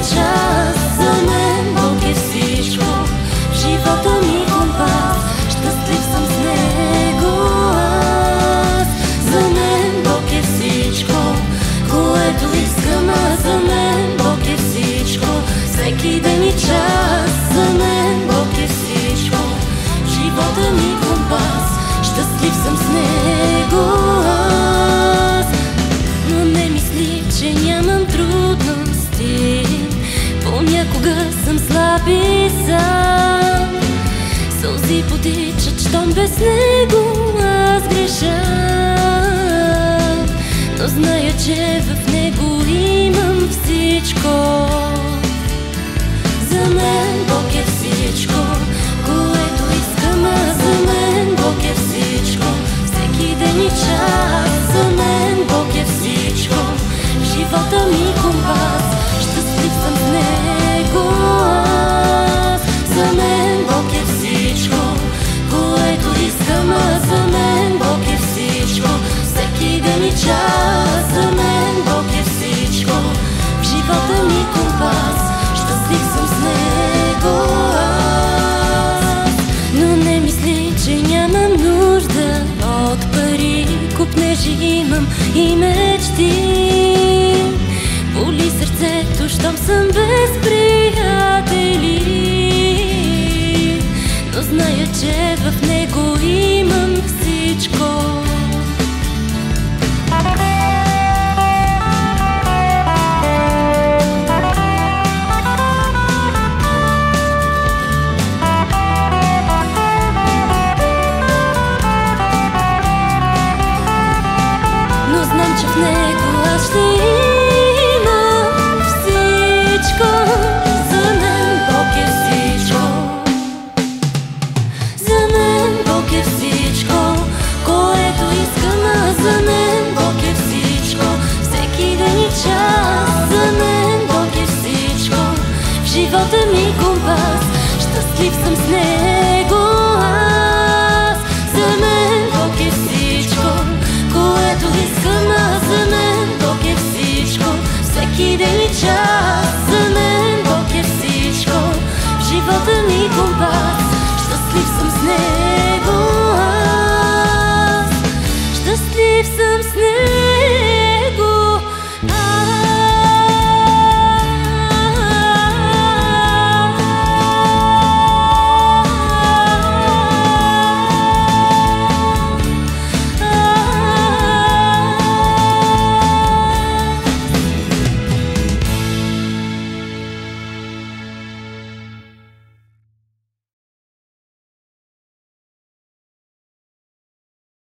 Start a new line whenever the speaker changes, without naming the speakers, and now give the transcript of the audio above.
час. За мен Бог е всичко, в живота ми компас, щастлив съм с Него аз. За мен Бог е всичко, което искам аз. За мен Бог е всичко, всеки ден и час. За мен Бог е всичко, в живота ми компас, щастлив съм с Него аз. Но не мисли, че нямам трудности, понякога съм слаб и сам. Сълзи потичат, щом без Него аз греша. Но зная, че в Него имам всичко. За мен Бог е всичко, което искам аз. За мен Бог е всичко, всеки ден и час. За мен Бог е всичко, в живота ми компас, щастлив съм с Него аз. За мен Бог е всичко, което искам аз. За мен Бог е всичко, всеки ден и час. За мен Бог е всичко, в живота ми компас, щастлив съм с Него аз. Но не мисли, че нямам нужда от пари, купнежи имам и мечти. Боли сърцето, щом съм без приятели, но зная, че в Него имам всичко. Но знам, че в Него аз ще имам всичко. За мен Бог е всичко. За мен Бог е всичко, което искам аз. За мен Бог е всичко, всеки ден и час. За мен Бог е всичко, в живота ми компас, щастлив съм с Него аз. За мен Бог е всичко, което искам аз. За мен Бог е всичко, всеки ден и час. За мен Бог е всичко, в живота ми компас,